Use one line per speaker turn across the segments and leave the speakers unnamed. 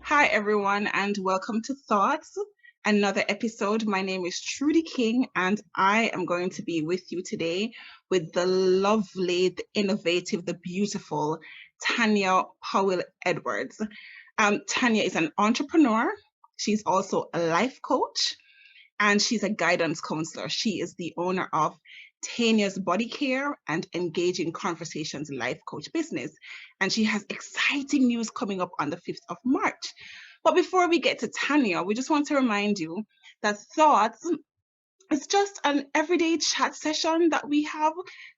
Hi, everyone, and welcome to Thoughts, another episode. My name is Trudy King, and I am going to be with you today with the lovely, the innovative, the beautiful Tanya Powell Edwards. Tanya is an entrepreneur. She's also a life coach and she's a guidance counselor. She is the owner of Tanya's Body Care and Engaging Conversations Life Coach business. And she has exciting news coming up on the 5th of March. But before we get to Tanya, we just want to remind you that Thoughts is just an everyday chat session that we have,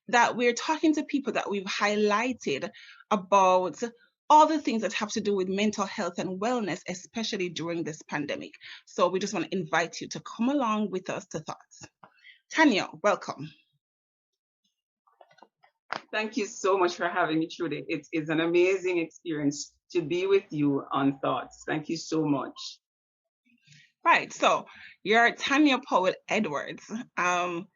that we're talking to people that we've highlighted about all the things that have to do with mental health and wellness, especially during this pandemic. So we just want to invite you to come along with us to Thoughts. Tanya, welcome.
Thank you so much for having me, Trudy. It is an amazing experience to be with you on Thoughts. Thank you so much.
Right. So you're Tanya Powell Edwards. Tell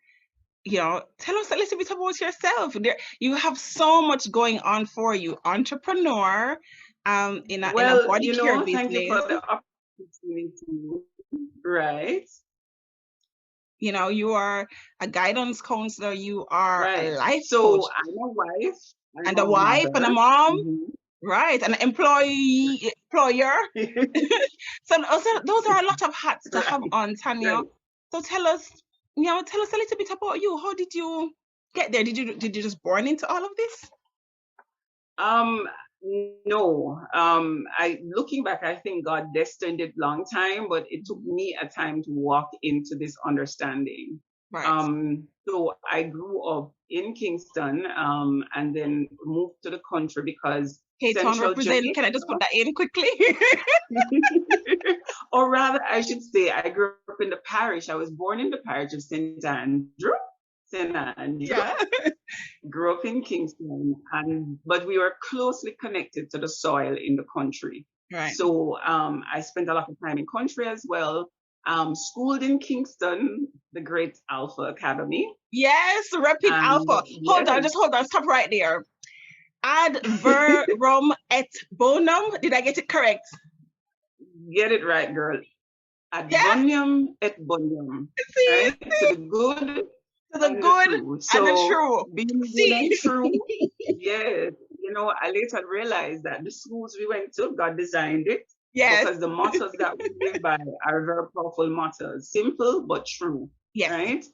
us a little bit about yourself. You have so much going on for you. Entrepreneur, in a body care business.
Thank you for the opportunity. Right.
You are a guidance counselor. You are a life
coach.
So
I'm a wife.
And a wife and a mom. Mm-hmm. Right. An employer. So those are a lot of hats to have on, Tanya. Right. So tell us a little bit about you. How did you get there? Did you just born into all of this?
No. Looking back, I think God destined it long time, but it took me a time to walk into this understanding. Right. So I grew up in Kingston, and then moved to the country because
Can I just put that in quickly?
Or rather, I should say, I grew up in the parish. I was born in the parish of St. Andrew. Yeah. Grew up in Kingston, but we were closely connected to the soil in the country. Right. So I spent a lot of time in country as well. Schooled in Kingston, the great Alpha Academy.
Yes, repping Alpha. Yes. Hold on, stop right there. Ad verum et bonum. Did I get it correct?
Get it right, girl. Ad bonum et bonum. Right? To the good.
To the good and the true.
Being good and true. Yes. I later realized that the schools we went to, God designed it. Yes. Because the mottos that we live by are very powerful mottos. Simple but true. Yes. Right?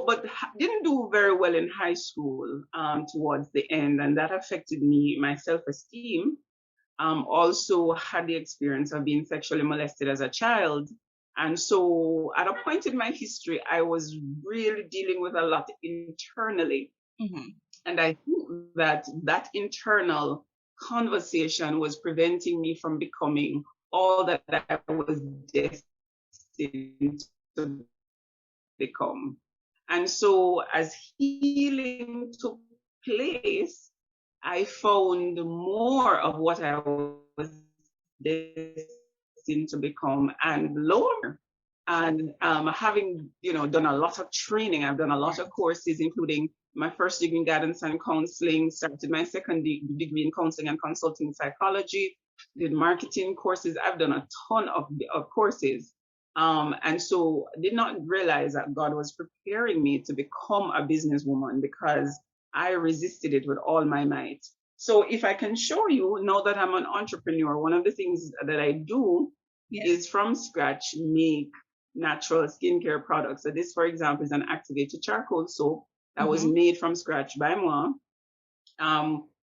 But didn't do very well in high school towards the end, and that affected my self-esteem. Also had the experience of being sexually molested as a child. And so at a point in my history, I was really dealing with a lot internally. Mm-hmm. And I think that internal conversation was preventing me from becoming all that I was destined to become. And so as healing took place, I found more of what I was destined to become and lower. And having done a lot of training, I've done a lot of courses, including my first degree in guidance and counseling, started my second degree in counseling and consulting psychology, did marketing courses. I've done a ton of courses. And so I did not realize that God was preparing me to become a businesswoman because I resisted it with all my might. So if I can show you now that I'm an entrepreneur, one of the things that I do is from scratch make natural skincare products. So this, for example, is an activated charcoal soap that was made from scratch by moi.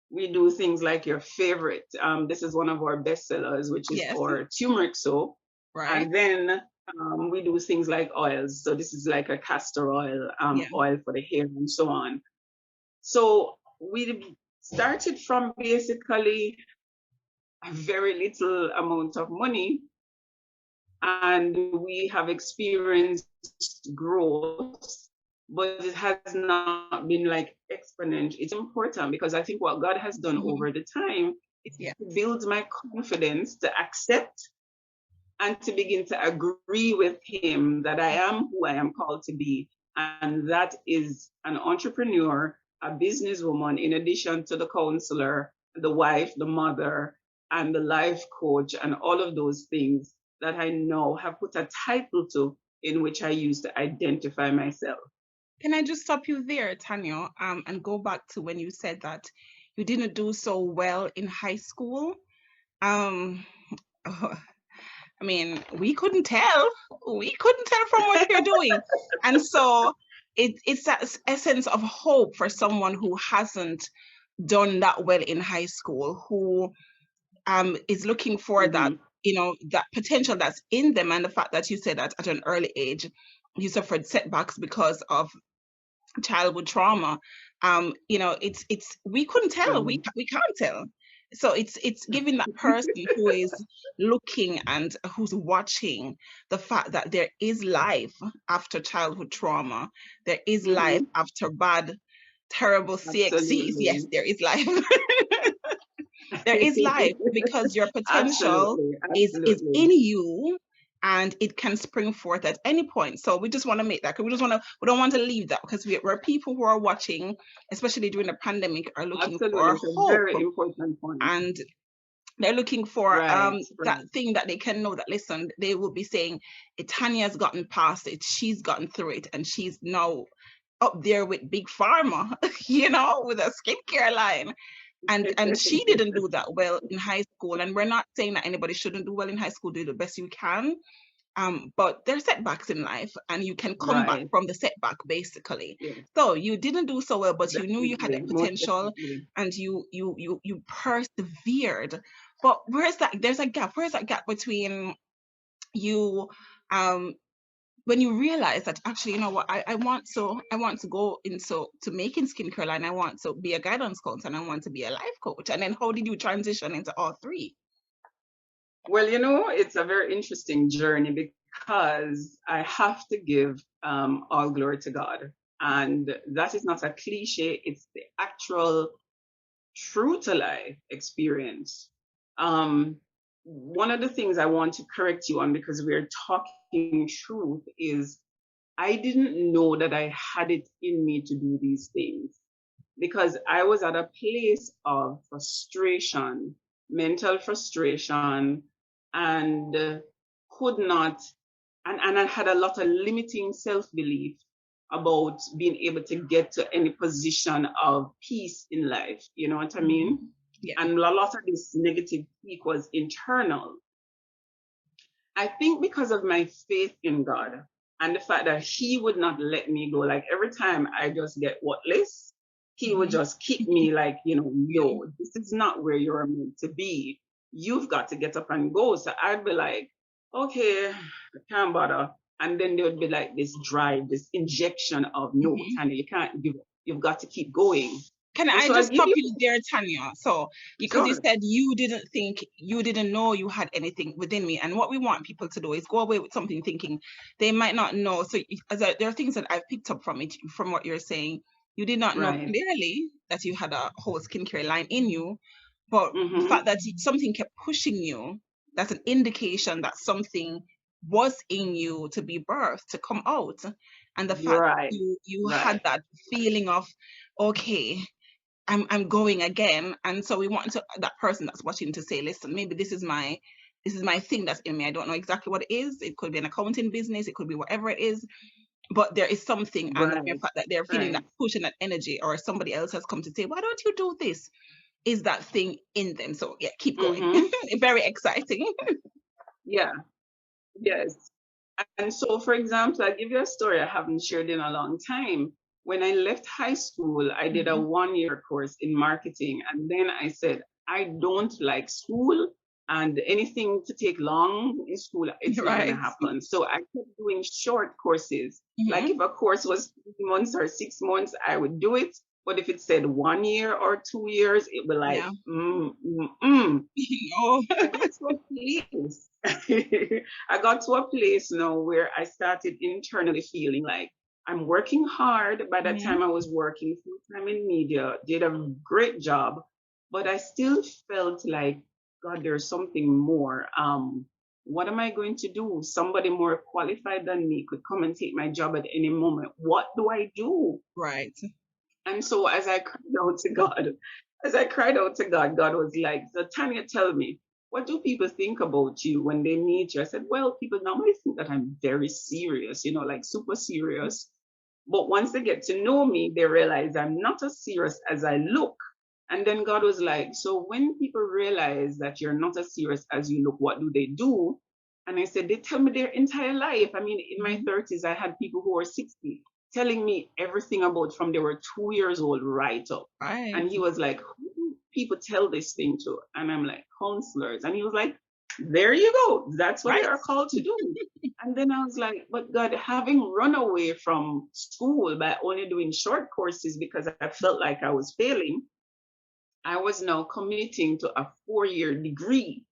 We do things like your favorite. This is one of our best sellers, which is our turmeric soap. Right. And then we do things like oils. So this is like a castor oil, oil for the hair and so on. So we started from basically a very little amount of money, and we have experienced growth, but it has not been like exponential. It's important because I think what God has done over the time is to build my confidence to accept and to begin to agree with Him that I am who I am called to be. And that is an entrepreneur, a businesswoman, in addition to the counselor, the wife, the mother, and the life coach and all of those things that I now have put a title to, in which I use to identify myself.
Can I just stop you there, Tanya, and go back to when you said that you didn't do so well in high school? Um, I mean, we couldn't tell. We couldn't tell from what you're doing. And so it's that essence of hope for someone who hasn't done that well in high school, who is looking for that, that potential that's in them. And the fact that you said that at an early age, you suffered setbacks because of childhood trauma. It's we couldn't tell.
Mhm.
We can't tell. So it's giving that person who is looking and who's watching the fact that there is life after childhood trauma. There is life
Mhm.
after bad, terrible CXCs. Yes,
Absolutely.
there is life. There is life because your potential
Absolutely.
is
Absolutely.
in you, and it can spring forth at any point. So we just want to make that, because we don't want to leave that, because we're people who are watching, especially during the pandemic, are looking
Absolutely.
for
It's a
hope,
very important point.
and they're looking for
Right.
that
Right.
thing that they can know that, listen, they will be saying, Tanya's gotten past it, she's gotten through it, and she's now up there with big pharma, with a skincare line. And she didn't do that well in high school. And we're not saying that anybody shouldn't do well in high school. Do the best you can. But there are setbacks in life, and you can come back
Right.
from the setback, basically.
Yes.
So you didn't do so well, but you knew you had
Definitely.
that
Most
potential,
definitely.
and you persevered. But where's that? There's a gap. Where's that gap between you um when you realize that, actually, you know what, I want to go into to making skincare line, I want to be a guidance coach, and I want to be a life coach. And then how did you transition into all three?
Well, it's a very interesting journey because I have to give all glory to God. And that is not a cliche, it's the actual true to life experience. Um, One of the things I want to correct you on, because we're talking truth, is I didn't know that I had it in me to do these things because I was at a place of frustration, mental frustration, and could not, and I had a lot of limiting self belief about being able to get to any position of peace in life. You know what I mean?
Yeah.
And a lot of this negative peak was internal. I think because of my faith in God and the fact that He would not let me go. Like every time I just get worthless, He would
Hmm.
just kick me like, no, this is not where you're meant to be. You've got to get up and go. So I'd be like, okay, I can't bother. And then there would be like this drive, this injection of no,
Hmm.
Tanya, you can't give up. You've got to keep going.
Can
And
I
so I
just
give
stop
you,
you there, Tanya? So, because you
sure,
said you didn't know you had anything within me, and what we want people to do is go away with something thinking they might not know. So, there are things that I've picked up from it, from what you're saying. You did not know
right.
clearly that you had a whole skincare line in you, but the
Mm-hmm.
fact that something kept pushing you, that's an indication that something was in you to be birthed, to come out. And the fact that
Right,
you had
right.
that feeling of, okay, I'm going again. And so we want that person that's watching to say, listen, maybe this is my thing that's in me. I don't know exactly what it is. It could be an accounting business, it could be whatever it is, but there is something. And the mere
Right,
fact that they're feeling that
right.
push and that energy, or somebody else has come to say, why don't you do this? Is that thing in them. So yeah, keep going.
Mm-hmm.
Very exciting.
Yeah, yes. And so, for example, I'll give you a story I haven't shared in a long time. When I left high school, I did a
Mhm.
1 year course in marketing. And then I said, I don't like school, and anything to take long in school, it's not going to
Right.
happen. So I kept doing short courses. Like
Hmm.
if a course was 3 months or 6 months, I would do it. But if it said 1 year or 2 years, it would be like,
Yeah.
mm, mm, mm.
Oh.
I got to a place. I got to a place now where I started internally feeling like I'm working hard. By that
Mhm.
time, I was working full time in media, did a great job, but I still felt like, God, there's something more. What am I going to do? Somebody more qualified than me could come and take my job at any moment. What do I do?
Right.
And so, as I cried out to God, as I cried out to God, God was like, so Tanya, tell me, what do people think about you when they meet you? I said, well, people normally think that I'm very serious, like super serious. But once they get to know me, they realize I'm not as serious as I look. And then God was like, so when people realize that you're not as serious as you look, what do they do? And I said, they tell me their entire life. I mean, in my 30s, I had people who were 60 telling me everything about from they were 2 years old right up.
Right.
And he was like, who do people tell this thing to? And I'm like, counselors. And he was like, there you go. That's what
Right.
they are called to do. And then I was like, but God, having run away from school by only doing short courses because I felt like I was failing, I was now committing to a 4-year degree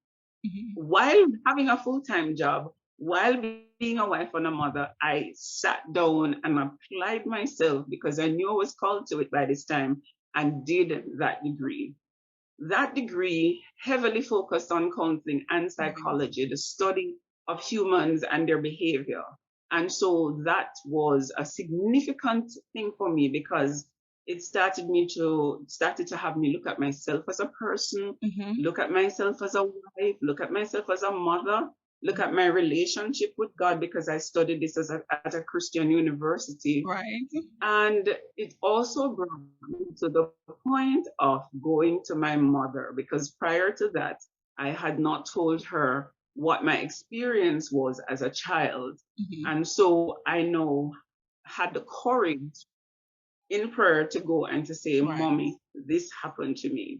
while having a full-time job, while being a wife and a mother. I sat down and applied myself because I knew I was called to it by this time and did that degree. That degree heavily focused on counseling and psychology, the study of humans and their behavior. And so that was a significant thing for me because it started to have me look at myself as a person, look at myself as a wife, look at myself as a mother, look at my relationship with God because I studied this at a Christian university.
Right.
And it also brought me to the point of going to my mother because prior to that, I had not told her what my experience was as a child. And so I know had the courage in prayer to go and to say,
Right.
Mommy, this happened to me.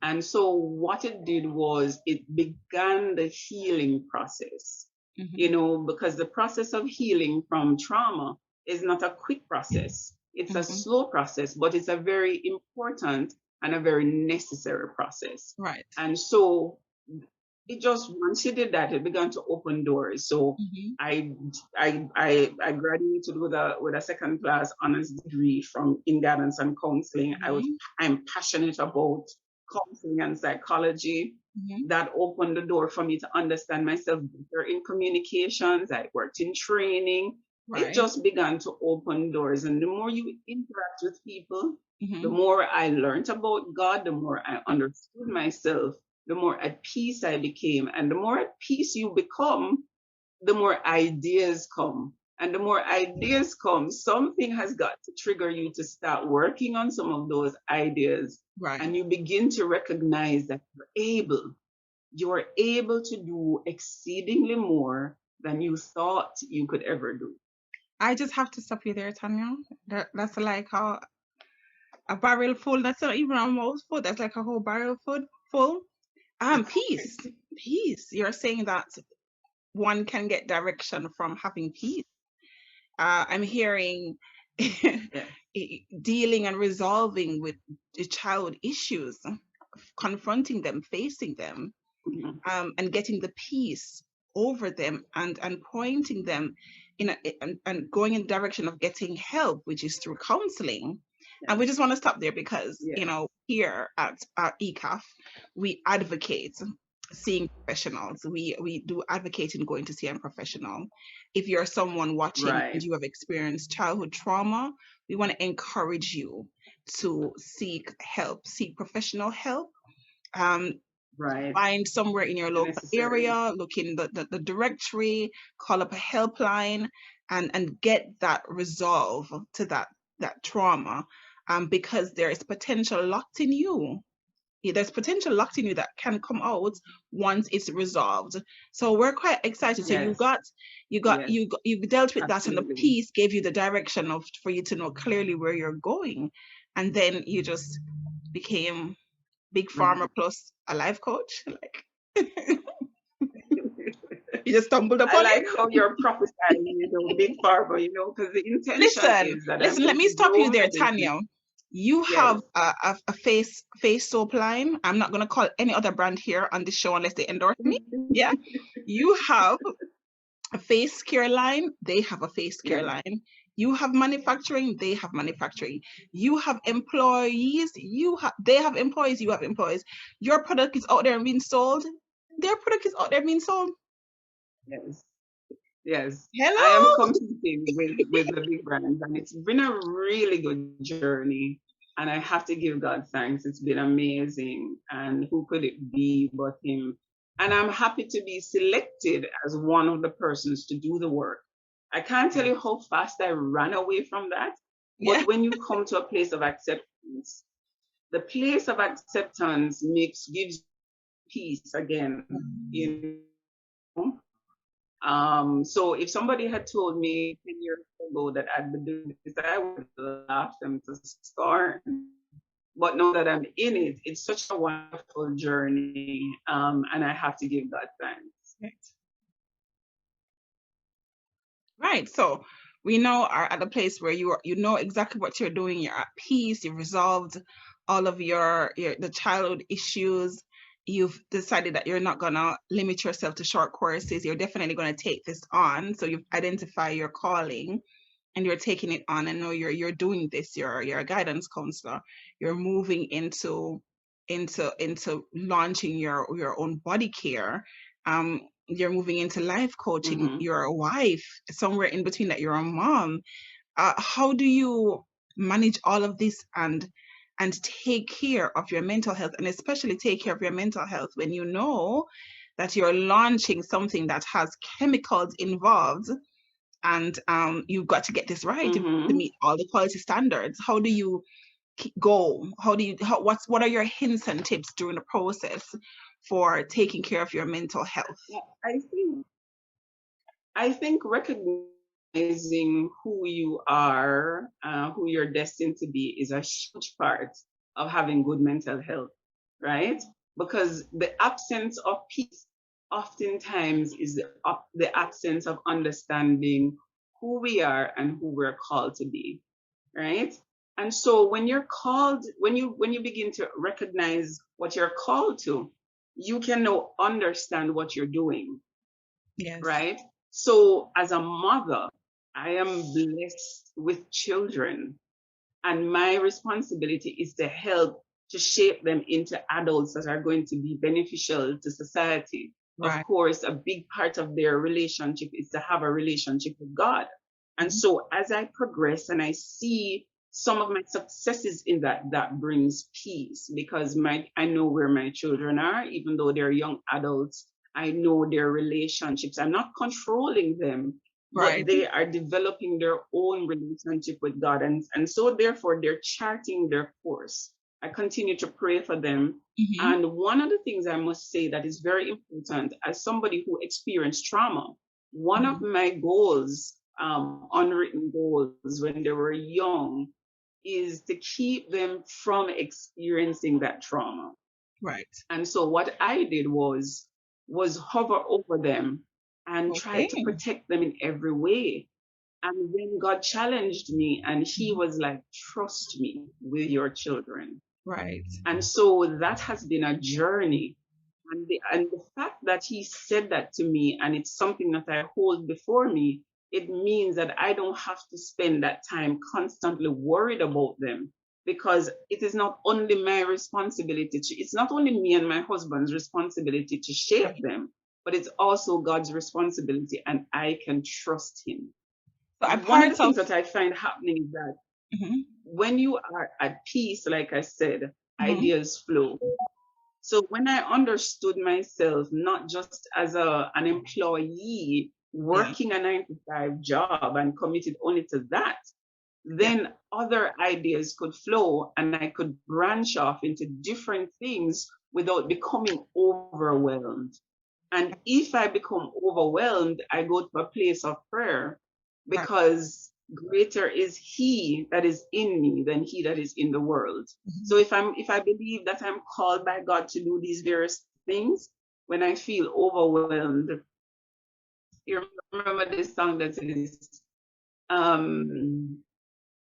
And so what it did was it began the healing process, because the process of healing from trauma is not a quick process. It's a slow process, but it's a very important and a very necessary process.
Right.
And so it just, once she did that, it began to open doors. So I graduated with a second class honors degree in guidance and counseling. I'm passionate about counseling and psychology. That opened the door for me to understand myself better in communications. I worked in training. It just began to open doors. And the more you interact with people, the more I learned about God, the more I understood myself, the more at peace I became. And the more at peace you become, the more ideas come. And the more ideas come, something has got to trigger you to start working on some of those ideas.
Right.
And you begin to recognize that you're able to do exceedingly more than you thought you could ever do.
I just have to stop you there, Tanya. That's like a barrel full. That's not even almost full. That's like a whole barrel full. Peace. Peace. You're saying that one can get direction from having peace. I'm hearing dealing and resolving with the child issues, confronting them, facing them, and getting the peace over them and pointing them and going in the direction of getting help, which is through counseling. And we just want to stop there because here at ECAF we advocate seeing professionals. We do advocate in going to see a professional. If you're someone watching and you have experienced childhood trauma, we want to encourage you to seek help, seek professional help. Find somewhere in your local area, look in the directory, call up a helpline, and get that resolve to that trauma, because there is potential locked in you. There's potential locked in you that can come out once it's resolved. So we're quite excited. So you dealt with that, and the peace gave you the direction for you to know clearly where you're going, and then you just became Big Pharma plus a life coach. Like you just stumbled upon
it. I like how you're prophesying, Big Pharma, because the intention is that.
Listen, let me stop you there, Tanya. You have a face soap line. I'm not going to call any other brand here on this show unless they endorse me. Yeah. You have a face care line. They have a face care line. You have manufacturing. They have manufacturing. You have employees. They have employees. You have employees. Your product is out there and being sold. Their product is out there being sold.
Yes.
Hello.
I am competing with the big brands, and it's been a really good journey. And I have to give God thanks. It's been amazing. And who could it be but Him? And I'm happy to be selected as one of the persons to do the work. I can't tell you how fast I ran away from that.
Yeah.
But when you come to a place of acceptance, the place of acceptance gives peace again. You know? So if somebody had told me 10 years ago that I'd be doing this, I would laugh them to scorn. But now that I'm in it, it's such a wonderful journey, and I have to give God thanks.
Right. So we now are at a place where you know exactly what you're doing. You're at peace. You've resolved all of the childhood issues. You've decided that you're not gonna limit yourself to short courses. You're definitely gonna take this on. So you've identified your calling and you're taking it on. And know you're doing this. You're a guidance counselor. You're moving into launching your own body care. You're moving into life coaching.
Mm-hmm.
You're a wife. Somewhere in between that, you're a mom. How do you manage all of this and take care of your mental health, and especially take care of your mental health when you know that you're launching something that has chemicals involved, and you've got to get this right to
Mm-hmm.
meet all the quality standards? How do you go? What are your hints and tips during the process for taking care of your mental health?
Yeah, I think recognizing who you are, who you're destined to be, is a huge part of having good mental health, right? Because the absence of peace oftentimes is the absence of understanding who we are and who we're called to be, right? And so when you're called, when you begin to recognize what you're called to, you can now understand what you're doing,
Yes.
right? So as a mother, I am blessed with children, and my responsibility is to help to shape them into adults that are going to be beneficial to society. Of
Right.
course, a big part of their relationship is to have a relationship with God. And so as I progress and I see some of my successes in that, that brings peace, because I know where my children are, even though they're young adults. I know their relationships. I'm not controlling them, but
Right.
they are developing their own relationship with God. And so therefore they're charting their course. I continue to pray for them.
Mm-hmm.
And one of the things I must say that is very important, as somebody who experienced trauma, one of my goals, unwritten goals when they were young, is to keep them from experiencing that trauma.
Right.
And so what I did was hover over them and try to
Okay.
protect them in every way. And when God challenged me, and He was like, trust me with your children.
Right.
And so that has been a journey. And the fact that He said that to me, and it's something that I hold before me, it means that I don't have to spend that time constantly worried about them, because it is not only my responsibility it's not only me and my husband's responsibility to shape them, but it's also God's responsibility, and I can trust Him.
So a
One of the
part of
things that I find happening is that
Mhm.
when you are at peace, like I said,
Mhm.
ideas flow. So when I understood myself not just as an employee
Yeah.
working a 9 to 5 job and committed only to that,
Yeah.
then other ideas could flow and I could branch off into different things without becoming overwhelmed. And if I become overwhelmed, I go to a place of prayer,
Right.
because greater is He that is in me than he that is in the world.
Mhm.
So if I believe that I'm called by God to do these various things, when I feel overwhelmed, you remember this song that says, um,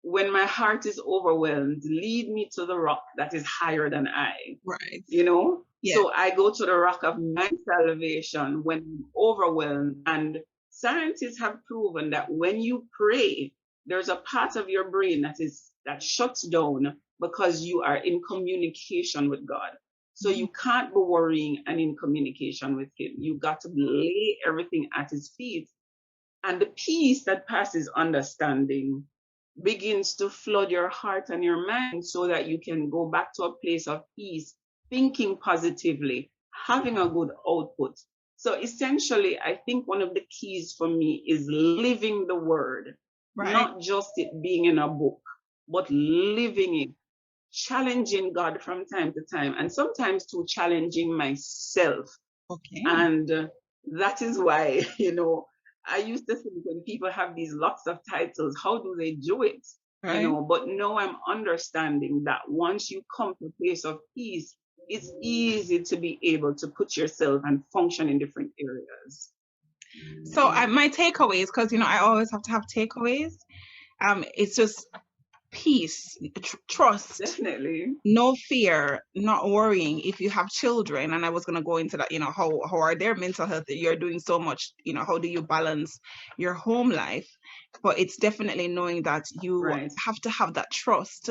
when my heart is overwhelmed, lead me to the rock that is higher than I.
Right. Yeah.
So I go to the rock of my salvation when I'm overwhelmed. And scientists have proven that when you pray, there's a part of your brain that shuts down because you are in communication with God. So you can't be worrying and in communication with Him. You got to lay everything at His feet. And the peace that passes understanding begins to flood your heart and your mind so that you can go back to a place of peace, thinking positively, having a good output. So essentially, I think one of the keys for me is living the word,
Right.
not just it being in a book, but living it, challenging God from time to time, and sometimes to challenging myself.
Okay.
And that is why, I used to think when people have these lots of titles, how do they do it?
Right.
But now I'm understanding that once you come to a place of peace, it's easy to be able to put yourself and function in different areas.
So my takeaways, because I always have to have takeaways. It's just peace, trust,
Definitely.
no fear, not worrying if you have children. And I was going to go into that, how are their mental health? You're doing so much, how do you balance your home life? But it's definitely knowing that you
Right.
have to have that trust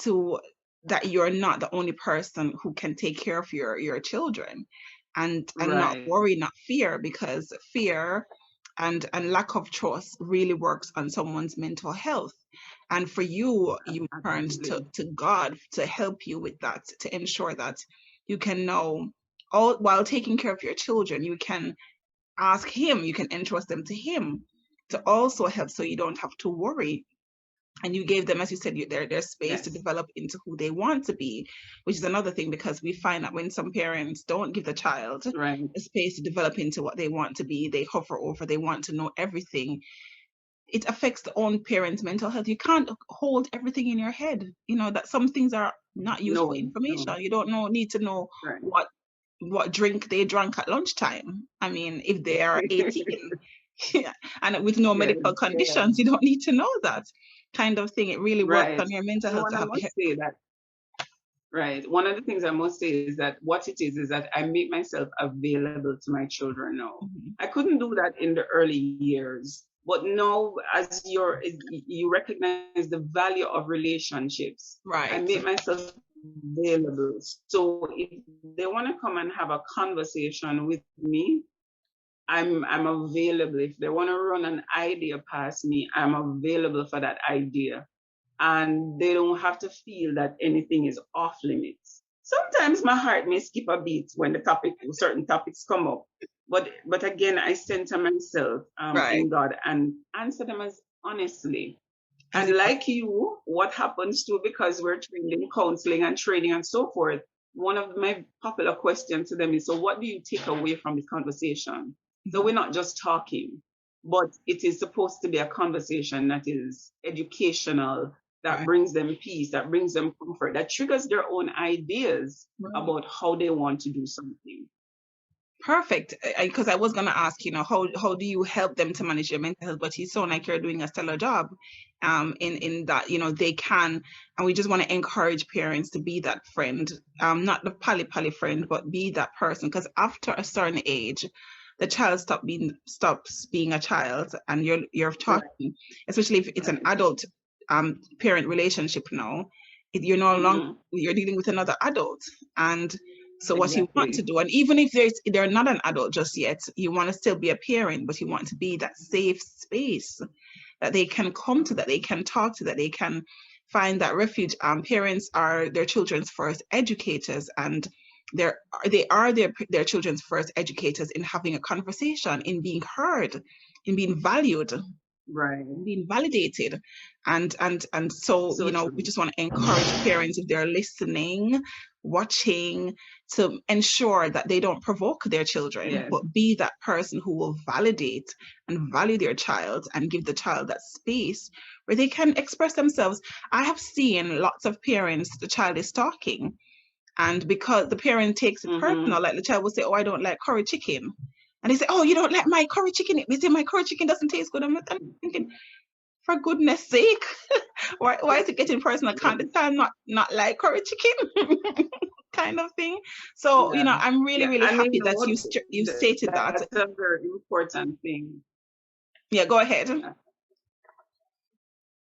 to that you're not the only person who can take care of your children, and not
Right.
worry, not fear, because fear and lack of trust really works on someone's mental health. And for you turned
Absolutely.
to God to help you with that, to ensure that you can know, all while taking care of your children, you can ask him, you can entrust them to him to also help, so you don't have to worry. And you gave them, as you said, their space to
Yes.
develop into who they want to be, which is another thing, because we find that when some parents don't give the child
Right.
a space to develop into what they want to be, they hover over, they want to know everything. It affects the own parent's mental health. You can't hold everything in your head, that some things are not useful
No,
information.
no.
You don't need to know
Right.
what drink they drank at lunchtime. I mean, if they are 18 and with no
Yes,
medical
yes.
conditions, you don't need to know that kind of thing. It really works
Right.
on your mental
No,
health
and
to
I
have.
must say that, right. One of the things I must say is that what it is that I make myself available to my children now.
Mhm.
I couldn't do that in the early years, but now as you recognize the value of relationships, I
Right.
make myself available. So if they want to come and have a conversation with me, I'm available. If they want to run an idea past me, I'm available for that idea, and they don't have to feel that anything is off limits. Sometimes my heart may skip a beat when certain topics come up, but again, I center myself
Right.
in God and answer them as honestly.
As
And
it
like you, what happens too, because we're trained in counseling and training and so forth, one of my popular questions to them is, so what do you take away from this conversation? So we're
Mhm.
not just talking, but it is supposed to be a conversation that is educational, that
Right.
brings them peace, that brings them comfort, that triggers their own ideas
Right.
about how they want to do something.
Perfect. Because I was going to ask, how do you help them to manage their mental health? But you sound like you're doing a stellar job, in that, they can, and we just want to encourage parents to be that friend, not the pally friend, but be that person. Because after a certain age, the child stops being a child, and you're
Right,
talking, especially if it's an
right.
adult parent relationship now. You're no longer,
Mm-hmm.
you're dealing with another adult, and so what you want to
Exactly.
do, and even if they're not an adult just yet, you want to still be a parent, but you want to be that safe space that they can come to, that they can talk to, that they can find that refuge. Parents are their children's first educators, and they are their children's first educators in having a conversation, in being heard, in being valued,
Right.
being validated. And so,
So
we
true.
just want to encourage parents, if they're listening, watching, to ensure that they don't provoke their children,
Yes.
but be that person who will validate and value their child, and give the child that space where they can express themselves. I have seen lots of parents, the child is talking, and because the parent takes it
Mm-hmm.
personal, like the child will say, "Oh, I don't like curry chicken." And they say, "Oh, you don't like my curry chicken?" They say, "My curry chicken doesn't taste good." I'm thinking, for goodness sake, why is it getting personal? Can't the child not like curry chicken? Kind of thing. So,
Yeah,
I'm really,
yeah,
really
and
happy that you stated that.
that's a very important thing.
Yeah, go ahead.
Yeah,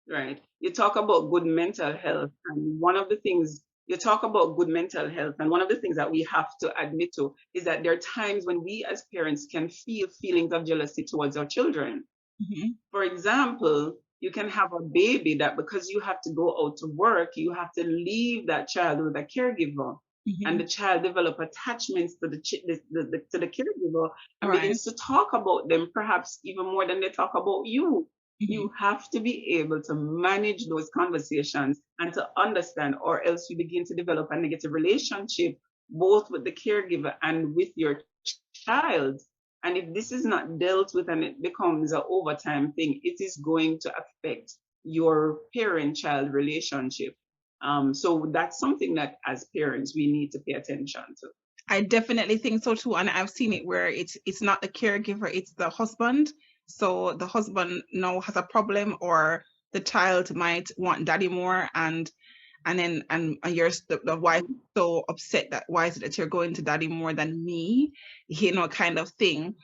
right. You talk about good mental health, and one of the things you talk about good mental health, and one of the things that we have to admit to is that there are times when we as parents can feel feelings of jealousy towards our children.
Hmm.
For example, You can have a baby that because you have to go out to work, you have to leave that child with a caregiver. And the child develop attachments to to the caregiver and
Right.
begins to talk about them, perhaps even more than they talk about you. You have to be able to manage those conversations and to understand, or else you begin to develop a negative relationship both with the caregiver and with your child. And if this is not dealt with and it becomes an overtime thing, it is going to affect your parent-child relationship. So that's something that as parents we need to pay attention to.
I definitely think so too, and I've seen it where it's not the caregiver, it's the husband. So the husband now has a problem, or the child might want daddy more, and then and you're the wife
Mhm.
so upset that why is it that you're going to daddy more than me, kind of thing.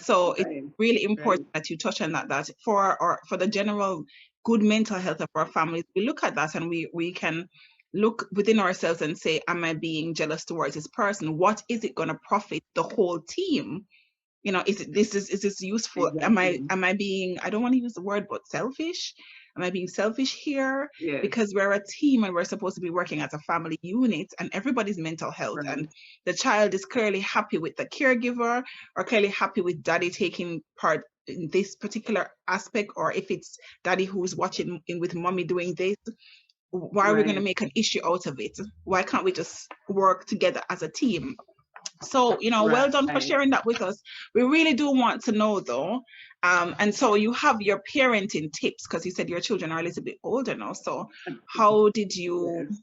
So it's
Right,
really
right,
important that you touch on that for the general good mental health of our families. We look at that and we can look within ourselves and say, am I being jealous towards this person? What is it going to profit the whole team? Is this useful?
exactly.
Am I being, I don't want to use the word, but selfish? Am I being selfish here?
Yes,
Because we're a team and we're supposed to be working as a family unit, and everybody's mental health, and
right,
the child is clearly happy with the caregiver, or clearly happy with daddy taking part in this particular aspect, or if it's daddy who's watching in with mommy doing this, why are we going to
right.
make an issue out of it? Why can't we just work together as a team? So, well done for
Right.
sharing that with us. We really do want to know, though. And so you have your parenting tips, because you said your children are a little bit older now. So how did you
Yes.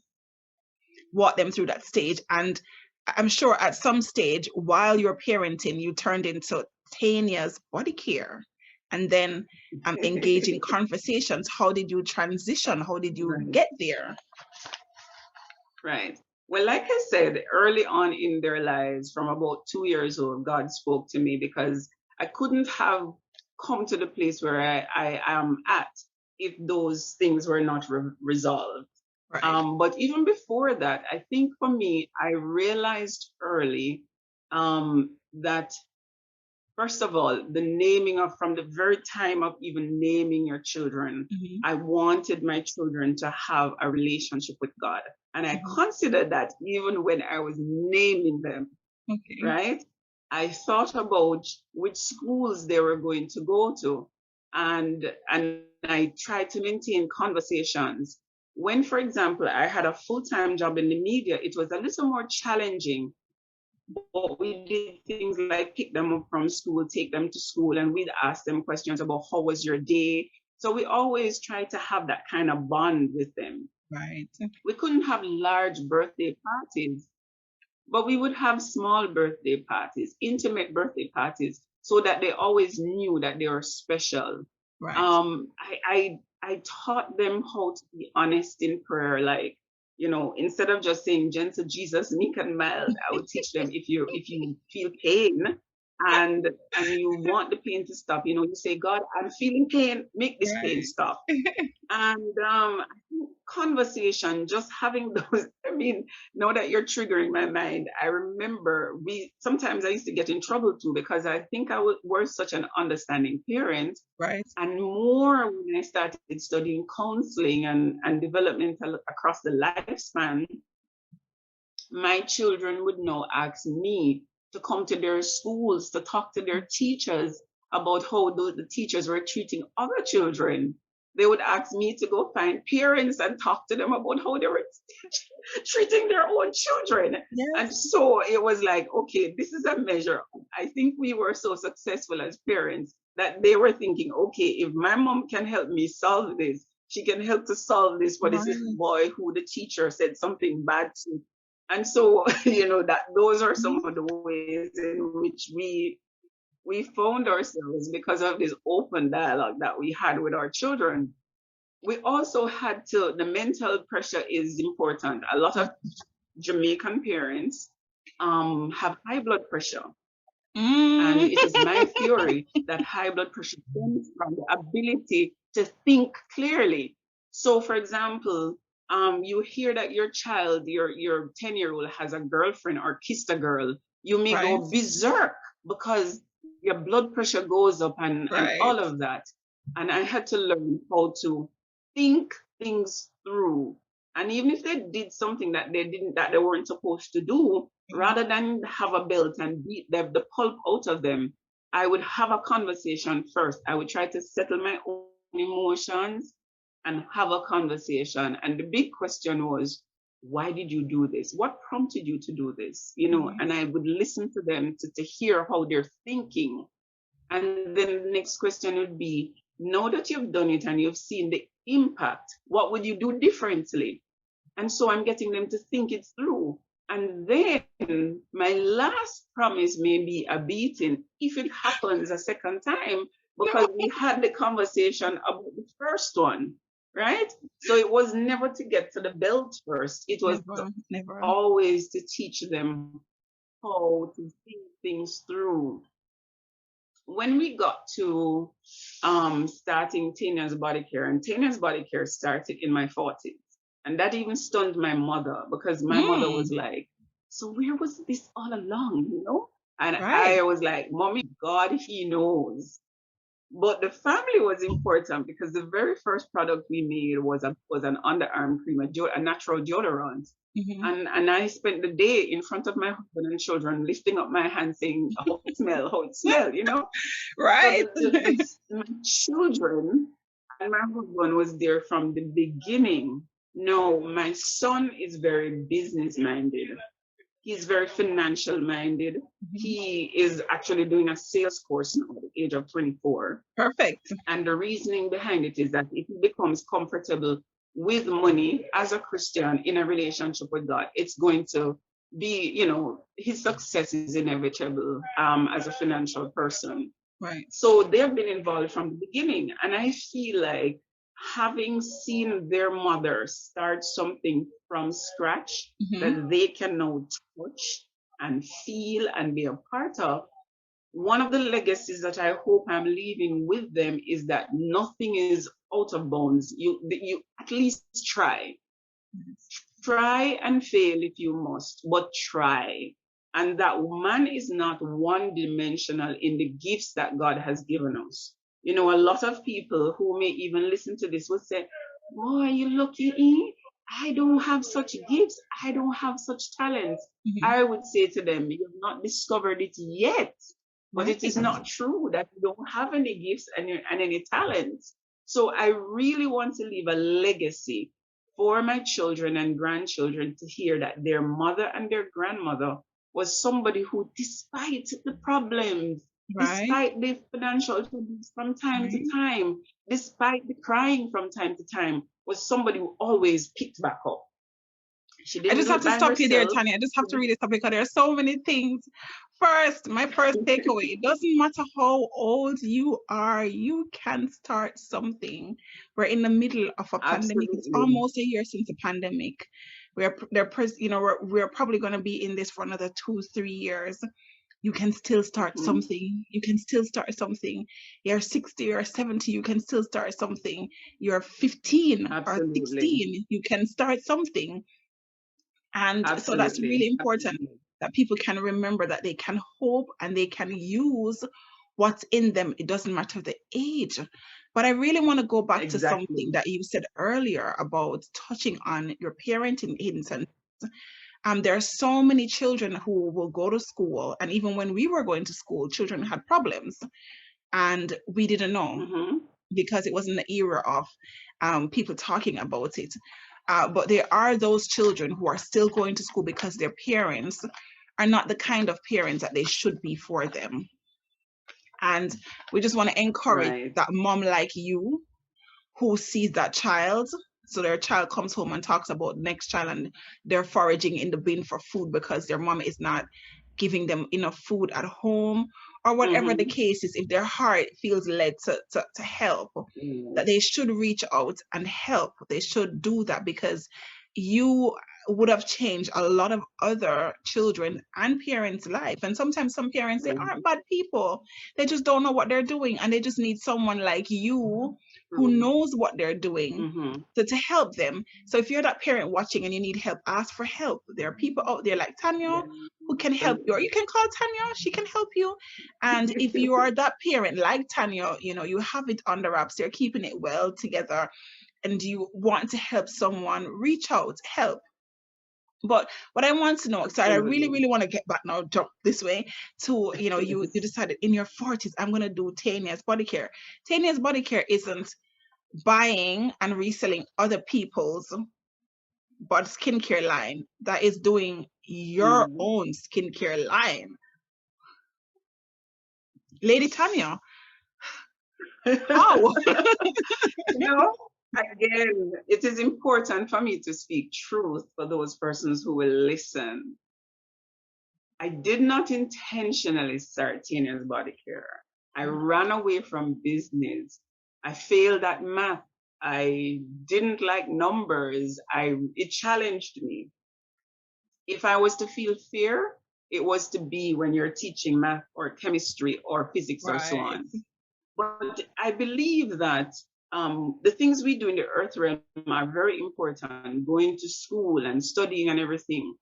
walk them through that stage? And I'm sure at some stage while you're parenting, you turned into Tanya's body care, and then engaging conversations. How did you transition? How did you
Right.
get there?
Right. Well, like I said, early on in their lives, from about 2 years old, God spoke to me because I couldn't have come to the place where I am at if those things were not resolved.
Right.
But even before that, I think for me, I realized early that first of all, the naming of from the very time of even naming your children,
Mhm.
I wanted my children to have a relationship with God. And I
Mhm.
considered that even when I was naming them,
Okay.
right? I thought about which schools they were going to go to. And I tried to maintain conversations. When, for example, I had a full-time job in the media, it was a little more challenging, but we did things like pick them up from school, take them to school, and we'd ask them questions about how was your day. So we always tried to have that kind of bond with them.
Right.
We couldn't have large birthday parties, but we would have small birthday parties, intimate birthday parties, so that they always knew that they were special.
Right.
I taught them how to be honest in prayer, like, instead of just saying gentle Jesus, meek and mild, I would teach them if you feel pain and you want the pain to stop, you say, God, I'm feeling pain, make this pain
Right.
stop. And I think conversation, just having those, I mean, now that you're triggering my mind, I remember sometimes I used to get in trouble too because I think was such an understanding parent.
Right.
And more when I started studying counseling and developmental across the lifespan, my children would now ask me to come to their schools to talk to their teachers about how the teachers were treating other children. They would ask me to go find parents and talk to them about how they were treating their own children. And
Yes.
so it was like, okay, this is a measure. I think we were so successful as parents that they were thinking, okay, if my mom can help me solve this, she can help to solve this for this little
Right.
boy who the teacher said something bad to. And so, that those are some
Mhm.
of the ways in which we found ourselves because of this open dialogue that we had with our children. We also had to, the mental pressure is important. A lot of Jamaican parents have high blood pressure. And
Mm.
it is my theory that high blood pressure comes from the ability to think clearly. So, for example, you hear that your child, your 10-year-old has a girlfriend or kissed a girl, you may
Right.
go berserk because your blood pressure goes up and
Right.
all of that. And I had to learn how to think things through. And even if they did something that they weren't supposed to do, rather than have a belt and beat the pulp out of them, I would have a conversation first. I would try to settle my own emotions and have a conversation. And the big question was, why did you do this? What prompted you to do this? And I would listen to them to hear how they're thinking. And then the next question would be, now that you've done it and you've seen the impact, what would you do differently? And so I'm getting them to think it through. And then my last promise may be a beating if it happens a second time, because we had the conversation about the first one, right? So it was never to get to the belt first. It was
never.
always to teach them how to think things through. When we got to starting Taynas body care, and Taynas body care started in my 40s. And that even stunned my mother, because my mother was like, so where was this all along, And
Right.
I was like, Mommy, God, He knows. But the family was important, because the very first product we made was an underarm cream, a natural deodorant. And I spent the day in front of my husband and children, lifting up my hand saying, how it smell,
Right.
So my children and my husband was there from the beginning. No, my son is very business minded. He's very financial minded. He is actually doing a sales course now at the age of 24.
Perfect.
And the reasoning behind it is that if he becomes comfortable with money as a Christian in a relationship with God, it's going to be, his success is inevitable as a financial person.
Right.
So they've been involved from the beginning. And I feel like, having seen their mother start something from scratch that they can now touch and feel and be a part of, one of the legacies that I hope I'm leaving with them is that nothing is out of bounds. You at least try. Try and fail if you must, but try. And that man is not one-dimensional in the gifts that God has given us. A lot of people who may even listen to this will say, boy, you lucky, I don't have such gifts. I don't have such talents. I would say to them, you have not discovered it yet. But it is not true that you don't have any gifts and any talents. So I really want to leave a legacy for my children and grandchildren to hear that their mother and their grandmother was somebody who, despite the problems, despite the financial troubles from time to time, despite the crying from time to time, was somebody who always picked back up.
I just have to stop you there, Tanya. I just have to really stop, because there are so many things. First, my first takeaway, it doesn't matter how old you are, you can start something. We're in the middle of a pandemic. It's almost a year since the pandemic. We're probably going to be in this for another 2-3 years. You can still start something. You can still start something. You're 60 or 70, you can still start something. You're 15 or 16, you can start something. And so that's really important, that people can remember that they can hope and they can use what's in them. It doesn't matter the age. But I really want to go back to something that you said earlier about touching on your parenting instance. There are so many children who will go to school, and even when we were going to school, children had problems and we didn't know because it wasn't the era of people talking about it. But there are those children who are still going to school because their parents are not the kind of parents that they should be for them. And we just want to encourage that mom like you who sees that child. So their child comes home and talks about the next child, and they're foraging in the bin for food because their mom is not giving them enough food at home, or whatever the case is. If their heart feels led to help, that they should reach out and help. They should do that, because you would have changed a lot of other children and parents' life. And sometimes some parents, they aren't bad people. They just don't know what they're doing, and they just need someone like you who
True.
knows what they're doing
Mm-hmm.
to help them. So if you're that parent watching and you need help, ask for help. There are people out there like Tanya
Yeah,
who can help you, or
absolutely.
you can call Tanya, she can help you. And if you are that parent like Tanya, you have it under wraps, you're keeping it well together, and you want to help someone, reach out, help. But what I want to know, so I really,
Absolutely.
really want to get back now, jump this way to, you
Yes.
decided in your 40s, I'm going to do Taynas body care. Taynas body care isn't buying and reselling other people's but skincare line. That is doing your
Mhm.
own skincare line. Lady Tanya, how?
You know, again, it is important for me to speak truth for those persons who will listen. I did not intentionally start Tina's body care. I ran away from business. I failed at math. I didn't like numbers. It challenged me. If I was to feel fear, it was to be when you're teaching math or chemistry or physics or so
Right.
on. But I believe that the things we do in the earth realm are very important, going to school and studying and everything.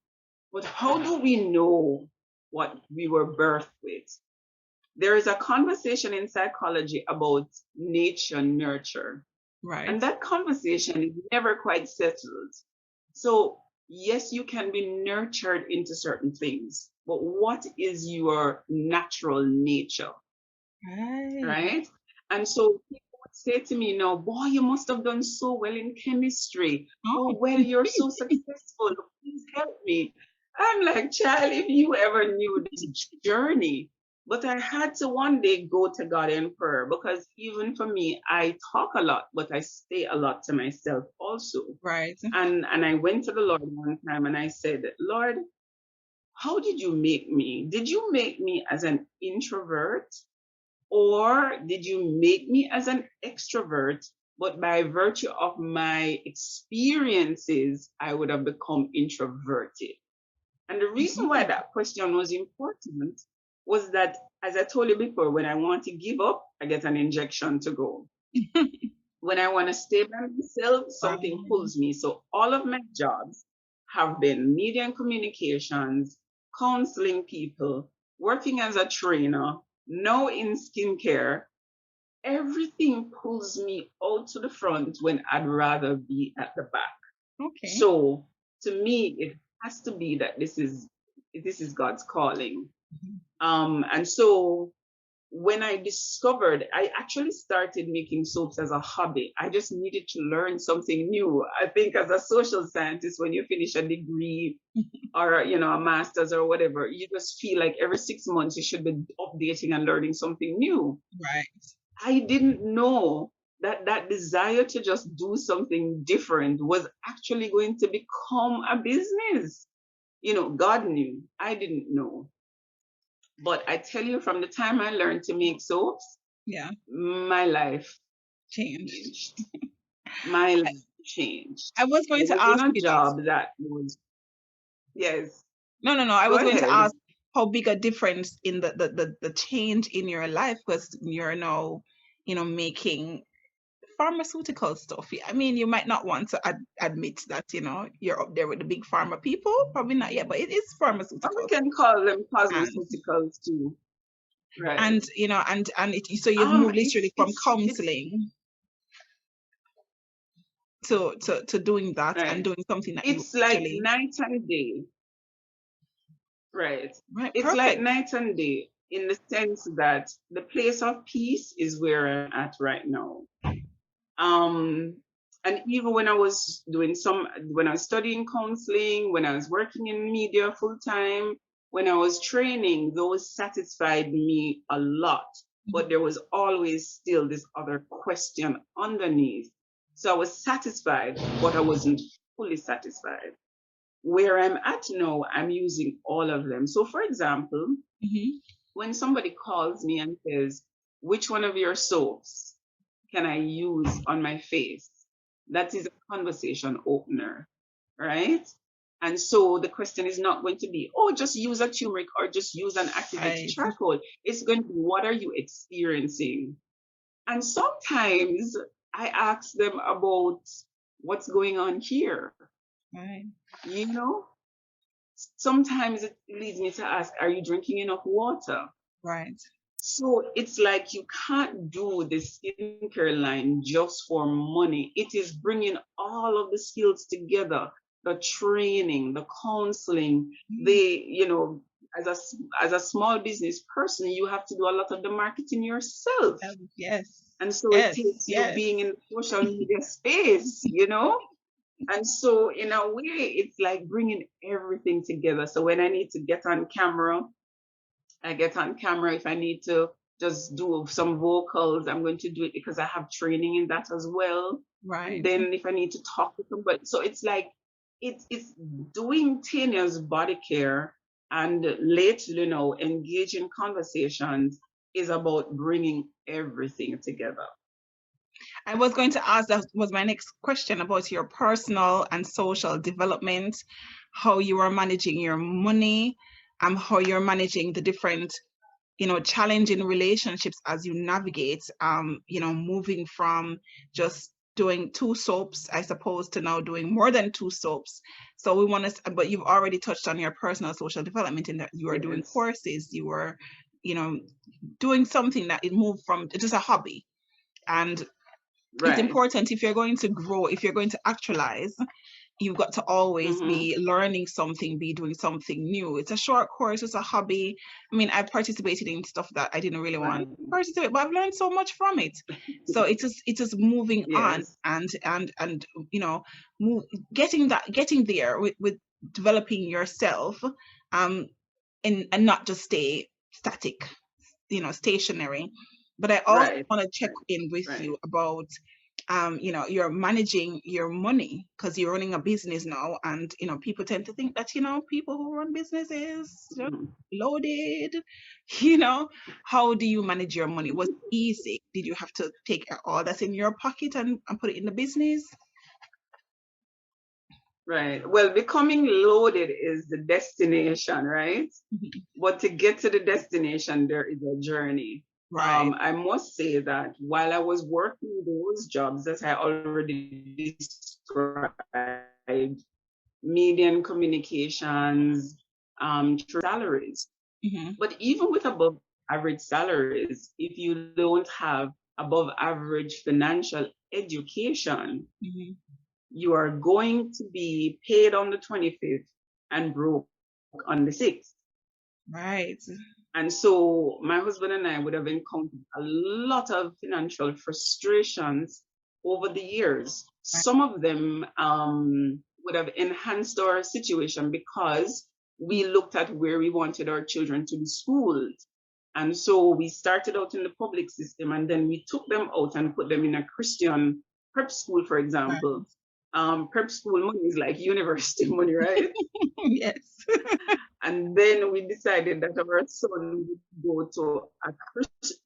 But how do we know what we were birthed with? There is a conversation in psychology about nature nurture,
Right.
and that conversation is never quite settled. So, yes, you can be nurtured into certain things, but what is your natural nature?
Right.
Right? And so people would say to me now, boy, you must have done so well in chemistry. Oh,
Oh,
well, you're so successful. Please help me. I'm like, child, if you ever knew this journey. But I had to one day go to God in prayer because even for me, I talk a lot, but I say a lot to myself also.
right.
And I went to the Lord one time and I said, Lord, how did you make me? Did you make me as an introvert? Or did you make me as an extrovert, but by virtue of my experiences, I would have become introverted? And the reason why
Mhm.
that question was important was that, as I told you before, when I want to give up, I get an injection to go. When I want to stay by myself, something
Um,
pulls me. So all of my jobs have been media and communications, counseling people, working as a trainer, now in skincare. Everything pulls me out to the front when I'd rather be at the back.
okay.
So to me, it has to be that this is God's calling. And so when I discovered, I actually started making soaps as a hobby. I just needed to learn something new. I think as a social scientist, when you finish a degree or a master's or whatever, you just feel like every 6 months you should be updating and learning something new.
Right.
I didn't know that that desire to just do something different was actually going to become a business. God knew. I didn't know. But I tell you, from the time I learned to make soaps,
Yeah.
my life
Changed.
changed. My
I,
life changed.
I was
I
going to
was in
ask
a
you that.
job that was, yes,
No. I
go
was going to
ahead.
ask how big a difference in the change in your life, because you're now, making pharmaceutical stuff. I mean, you might not want to admit that, you're up there with the big pharma people. Probably not yet, but it is
Or we
pharmaceuticals.
can call them
And
cosmeceuticals too. Right.
so you've moved literally
It's
from
it's
counseling to doing that and
right.
doing something that you
It's like
actually
night and day. Right.
right.
It's like
Perfect.
night and day in the sense that the place of peace is where I'm at right now. Um, and even when I was studying counseling, when I was working in media full time, when I was training, those satisfied me a lot. But there was always still this other question underneath. So I was satisfied, but I wasn't fully satisfied. Where I'm at now, I'm using all of them. So, for example,
Hmm.
when somebody calls me and says, which one of your soaps can I use on my face? That is a conversation opener, right? And so the question is not going to be, oh, just use a turmeric or just use an activated
Right.
charcoal. It's going to be, what are you experiencing? And sometimes I ask them about what's going on here.
Right.
You know, sometimes it leads me to ask, are you drinking enough water?
Right.
So it's like you can't do the skincare line just for money. It is bringing all of the skills together, the training, the counseling, as a small business person, you have to do a lot of the marketing yourself.
Yes.
And so it
Yes.
takes you
Yes.
being in the social media space, you know? And so in a way, it's like bringing everything together. So when I need to get on camera, I get on camera. If I need to just do some vocals, I'm going to do it because I have training in that as well. And
Right.
then if I need to talk to somebody, so it's like it's doing Tanya's body care and lately, engaging conversations is about bringing everything together.
I was going to ask, that was my next question, about your personal and social development, how you are managing your money, how you're managing the different, challenging relationships as you navigate, moving from just doing 2 soaps, I suppose, to now doing more than 2 soaps. So we want to, but you've already touched on your personal social development in that you are doing
Yes.
courses, you were, doing something that it moved from just a hobby. And it's
Right.
important, if you're going to grow, if you're going to actualize, you've got to always
Mm-hmm.
be learning something, be doing something new. It's a short course, it's a hobby. I mean, I participated in stuff that I didn't really want
Right.
to participate, but I've learned so much from it. So it is moving on,
Yes.
and move, getting there with developing yourself, um and not just stay static, stationary. But I also
Right.
want to check
Right.
in with
Right.
you about, you're managing your money because you're running a business now, and people tend to think that people who run businesses just
Mhm.
loaded. You know, how do you manage your money? Was it easy? Did you have to take all that's in your pocket and put it in the business?
Right. Well, becoming loaded is the destination, right?
Mhm.
But to get to the destination, there is a journey.
Right.
I must say that while I was working those jobs that I already described, media and communications, salaries.
Hmm.
But even with above average salaries, if you don't have above average financial education,
Hmm.
you are going to be paid on the 25th and broke on the 6th.
Right.
And so my husband and I would have encountered a lot of financial frustrations over the years.
Right.
Some of them would have enhanced our situation because we looked at where we wanted our children to be schooled. And so we started out in the public system and then we took them out and put them in a Christian prep school, for example.
Right.
Prep school money is like university money, right?
Yes.
And then we decided that our son would go to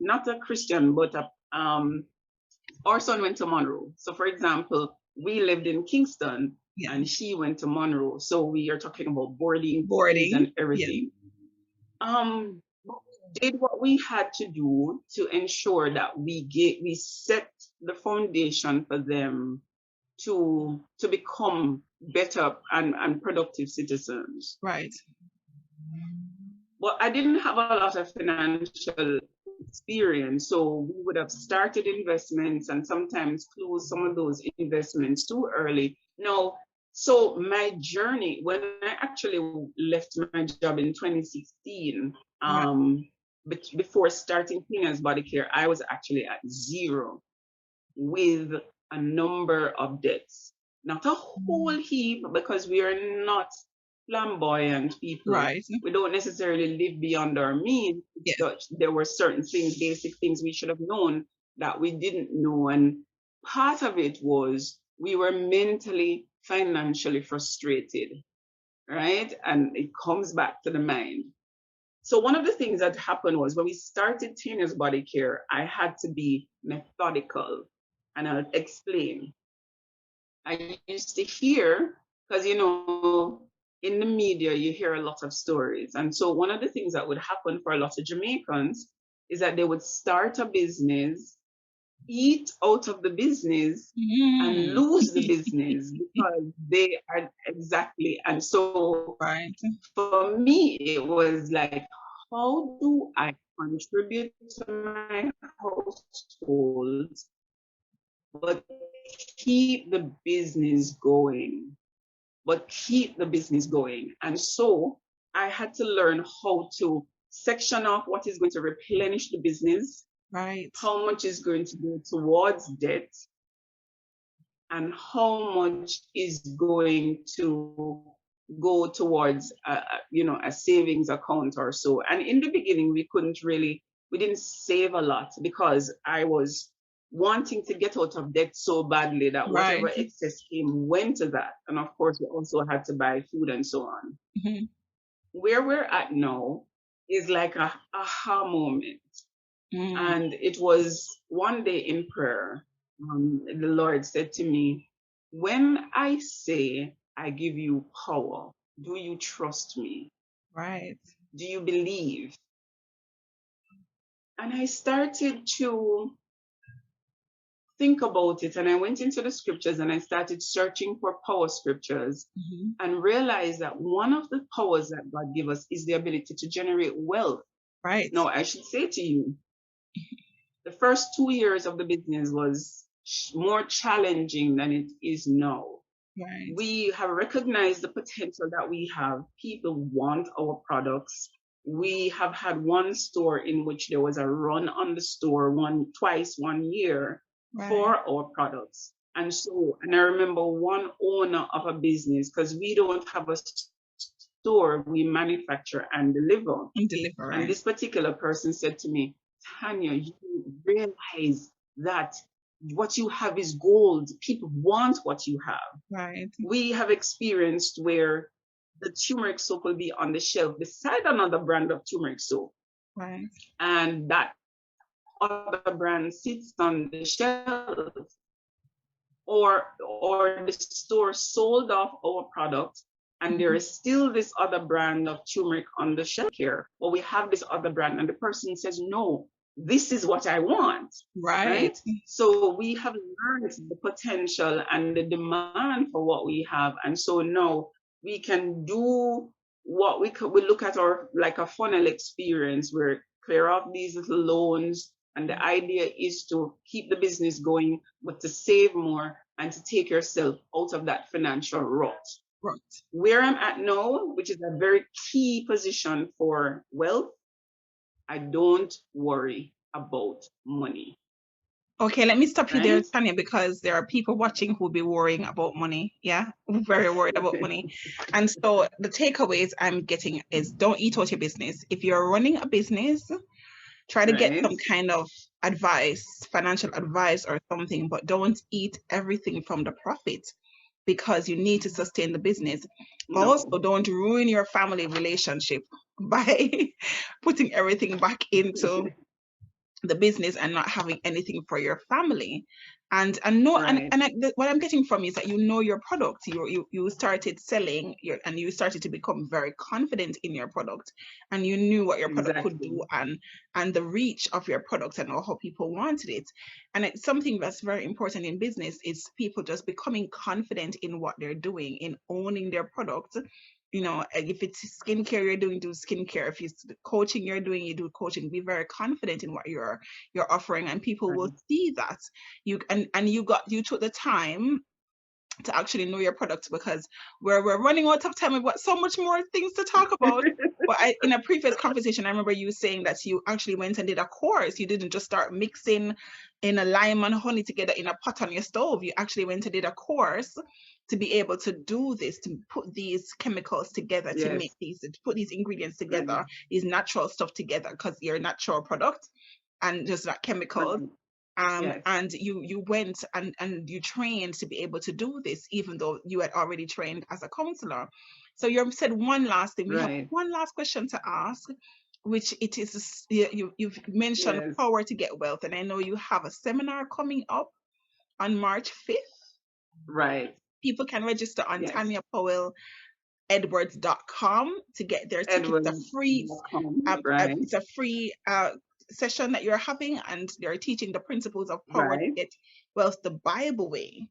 not a Christian, but our son went to Monroe. So, for example, we lived in Kingston
Yeah.
and she went to Monroe. So we are talking about boarding fees
Boarding.
and
Yeah.
everything. But we did what we had to do to ensure that we set the foundation for them to become better and productive citizens.
Right.
But I didn't have a lot of financial experience, so we would have started investments and sometimes close some of those investments too early. No, so my journey, when I actually left my job in 2016,
Right.
before starting Taynas Body Care, I was actually at zero with a number of debts. Not a whole heap because we are not flamboyant people.
Right.
We don't necessarily live beyond our means.
Yeah.
There were certain things, basic things we should have known that we didn't know. And part of it was we were mentally, financially frustrated, right? And it comes back to the mind. So one of the things that happened was when we started Tina's Body Care, I had to be methodical, and I'll explain. I used to hear, because in the media you hear a lot of stories, and so one of the things that would happen for a lot of Jamaicans is that they would start a business eat out of the business and
Mm.
lose the business because they are exactly. And so
Right.
for me, it was like, how do I contribute to my household but keep the business going? But keep the business going. And so I had to learn how to section off what is going to replenish the business,
Right.
how much is going to go towards debt, and how much is going to go towards a savings account or so. And in the beginning, we didn't save a lot because I was wanting to get out of debt so badly that whatever
Right.
excess came went to that. And of course, we also had to buy food and so on.
Mhm.
Where we're at now is like a aha moment.
Mm.
And it was one day in prayer, the Lord said to me, when I say I give you power, do you trust me?
Right.
Do you believe? And I started to think about it, and I went into the scriptures and I started searching for power scriptures
Mhm.
and realized that one of the powers that God gives us is the ability to generate wealth.
Right.
Now, I should say to you, the first 2 years of the business was more challenging than it is now.
Right.
We have recognized the potential that we have. People want our products. We have had one store in which there was a run on the store twice 1 year
Right.
for our products. And I remember one owner of a business, because we don't have a store, we manufacture and deliver.
And deliver.
And
Right.
this particular person said to me, Tanya, you realize that what you have is gold. People want what you have.
Right.
We have experienced where the turmeric soap will be on the shelf beside another brand of turmeric soap.
Right.
And that other brand sits on the shelf, or the store sold off our product and there
Mhm.
is still this other brand of turmeric on the shelf here, or we have this other brand and the person says, no, this is what I want,
Right.
right? So we have learned the potential and the demand for what we have. And so now we can do what we look at our like a funnel experience where clear off these little loans. And the idea is to keep the business going, but to save more and to take yourself out of that financial rut.
Right.
Where I'm at now, which is a very key position for wealth, I don't worry about money,
Okay, let me stop you there,
right?
Tanya, because there are people watching who will be worrying about money. Yeah, very worried about money. And so the takeaways I'm getting is don't eat out your business. If you're running a business, try to get
Right?
some kind of advice, financial advice or something, but don't eat everything from the profit because you need to sustain the business. Also,
No.
don't ruin your family relationship by putting everything back into the business and not having anything for your family. And no,
Right.
what I'm getting from you is that you know your product. You started selling your, and you started to become very confident in your product, and you knew what your product could
Exactly.
do, and the reach of your product and how people wanted it. And it's something that's very important in business is people just becoming confident in what they're doing, in owning their product. You know, if it's skincare you're doing, do skincare. If it's coaching you're doing, you do coaching. Be very confident in what you're offering, and people will
Right.
see that you took the time to actually know your product, because we're running out of time. We've got so much more things to talk about. But in a previous conversation, I remember you saying that you actually went and did a course. You didn't just start mixing in a lime and honey together in a pot on your stove. You actually went and did a course to be able to do this, to put these chemicals together, to
Yes.
make these, to put these ingredients
Right.
together, these natural stuff together, because you're a natural product and just not chemicals.
Right. Yes.
And you went and you trained to be able to do this, even though you had already trained as a counselor. So you said one last thing. We have
Right.
one last question to ask, which it is you've mentioned
Yes.
power to get wealth, and I know you have a seminar coming up on March 5th.
Right.
People can register on
Yes.
TanyaPowellEdwards.com to get their ticket.
Edward.com. Right.
It's a free session that you're having, and they're teaching the principles of power to
Right.
get wealth the Bible way.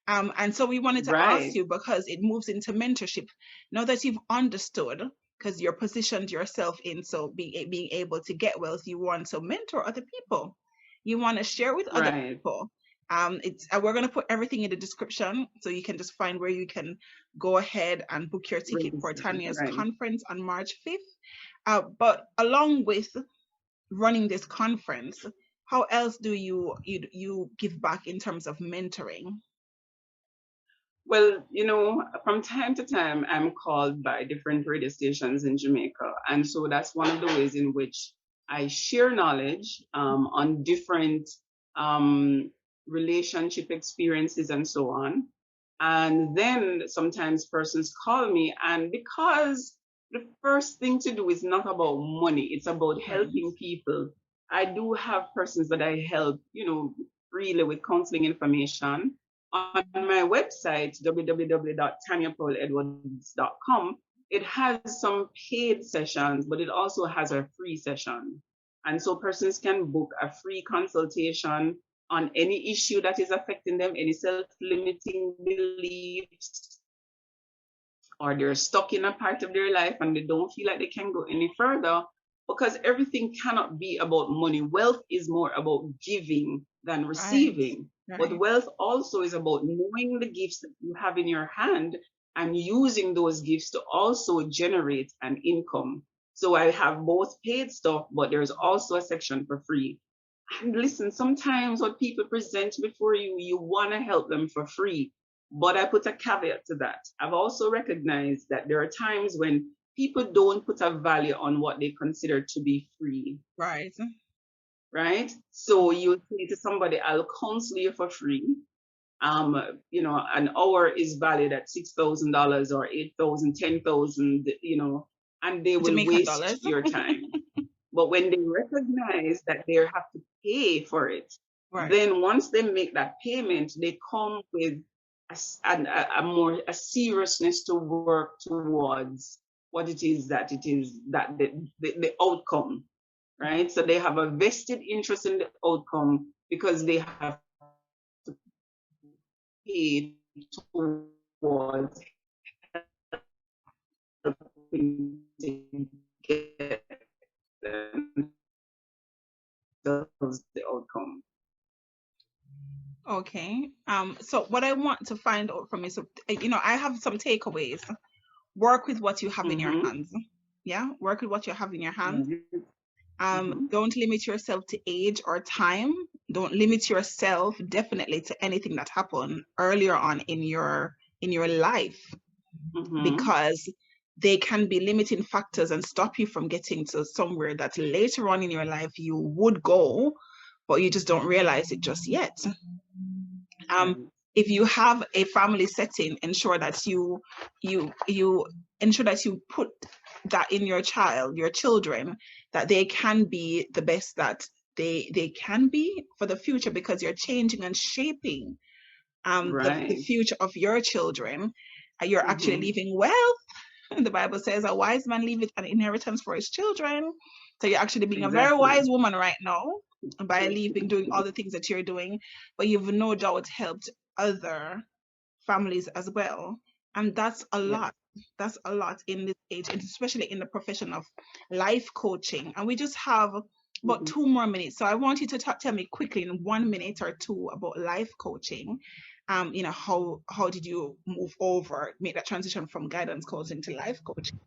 And so we wanted to ask
Right.
you, because it moves into mentorship. Now that you've understood, because you're positioned yourself in, so being able to get wealth, you want to mentor other people. You want to share with other
Right.
people. It's we're going to put everything in the description, so you can just find where you can go ahead and book your ticket for
Register.
Tanya's
Right.
conference on March 5th. But along with running this conference, how else do you give back in terms of mentoring?
Well, from time to time, I'm called by different radio stations in Jamaica. And so that's one of the ways in which I share knowledge on different um, relationship experiences and so on. And then sometimes persons call me, and because the first thing to do is not about money, it's about helping people. I do have persons that I help, freely with counseling information. On my website, www.tanyapowelledwards.com, it has some paid sessions, but it also has a free session. And so persons can book a free consultation on any issue that is affecting them, any self-limiting beliefs, or they're stuck in a part of their life and they don't feel like they can go any further, because everything cannot be about money. Wealth is more about giving than
Right,
receiving. But
right,
wealth also is about knowing the gifts that you have in your hand and using those gifts to also generate an income. So I have both paid stuff, but there's also a section for free. And listen, sometimes what people present before you, you want to help them for free. But I put a caveat to that. I've also recognized that there are times when people don't put a value on what they consider to be free,
right.
right? So you say to somebody, I'll counsel you for free. An hour is valued at $6,000 or 8,000, 10,000, and they will
Jamaican
waste
dollars.
your time. But when they recognize that they have to pay for it,
Right.
then once they make that payment, they come with a seriousness to work towards what it is that the outcome, right? So they have a vested interest in the outcome because they have paid towards helping to get themselves the outcome.
Okay. So what I want to find out from you, so I have some takeaways. Work with what you have in your
Mm-hmm.
hands. Yeah, work with what you have in your hands.
Mm-hmm.
Don't limit yourself to age or time. Don't limit yourself definitely to anything that happened earlier on in your life,
Mm-hmm.
because they can be limiting factors and stop you from getting to somewhere that later on in your life you would go, but you just don't realize it just yet. Um,
Right.
if you have a family setting, ensure that you ensure that you put that in your children, that they can be the best that they can be for the future, because you're changing and shaping the
Right.
future of your children. You're actually
Mm-hmm.
leaving wealth. The Bible says a wise man leaveth an inheritance for his children. So you're actually being a very
Exactly.
wise woman right now by leaving, doing all the things that you're doing, but you've no doubt helped other families as well. And that's a
Yes.
lot. That's a lot in this age, and especially in the profession of life coaching. And we just have about
Mm-hmm.
2 more minutes. So I want you to tell me quickly in 1 minute or two about life coaching. How did you move over, make that transition from guidance coaching to life coaching?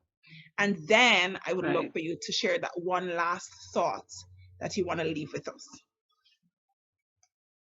And then I would love
Right.
for you to share that one last thought that you want to leave with us.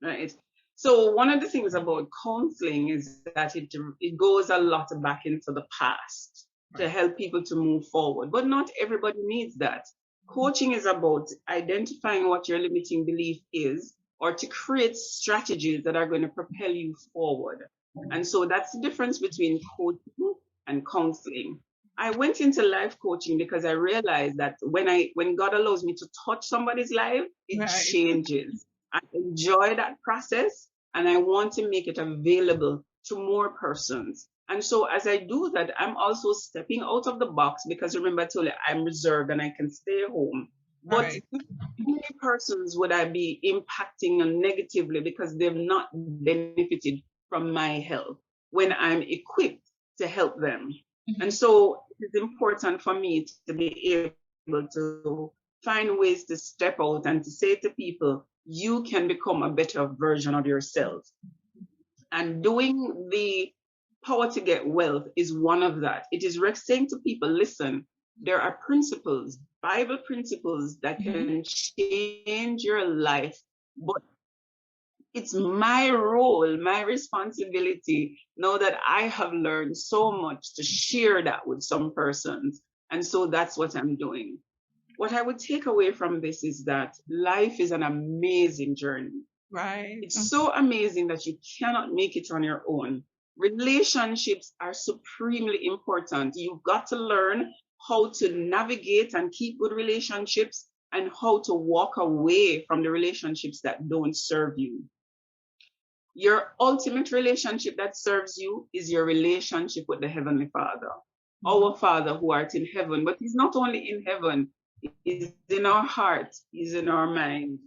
Right. So one of the things about counseling is that it goes a lot back into the past to
Right.
help people to move forward. But not everybody needs that. Coaching is about identifying what your limiting belief is, or to create strategies that are going to propel you forward. And so that's the difference between coaching and counseling. I went into life coaching because I realized that when God allows me to touch somebody's life, it
Right.
changes. I enjoy that process and I want to make it available to more persons. And so as I do that, I'm also stepping out of the box, because remember I told you I'm reserved and I can stay home. But
Right.
how many persons would I be impacting negatively because they've not benefited from my help when I'm equipped to help them? And so it's important for me to be able to find ways to step out and to say to people, you can become a better version of yourself. And doing the power to get wealth is one of that. It is saying to people, listen, there are principles, Bible principles that can change your life, but it's my role, my responsibility, now that I have learned so much, to share that with some persons. And so that's what I'm doing. What I would take away from this is that life is an amazing journey.
Right.
It's so amazing that you cannot make it on your own. Relationships are supremely important. You've got to learn how to navigate and keep good relationships and how to walk away from the relationships that don't serve you. Your ultimate relationship that serves you is your relationship with the Heavenly Father, our Father who art in heaven. But He's not only in heaven, He's in our heart, He's in our mind.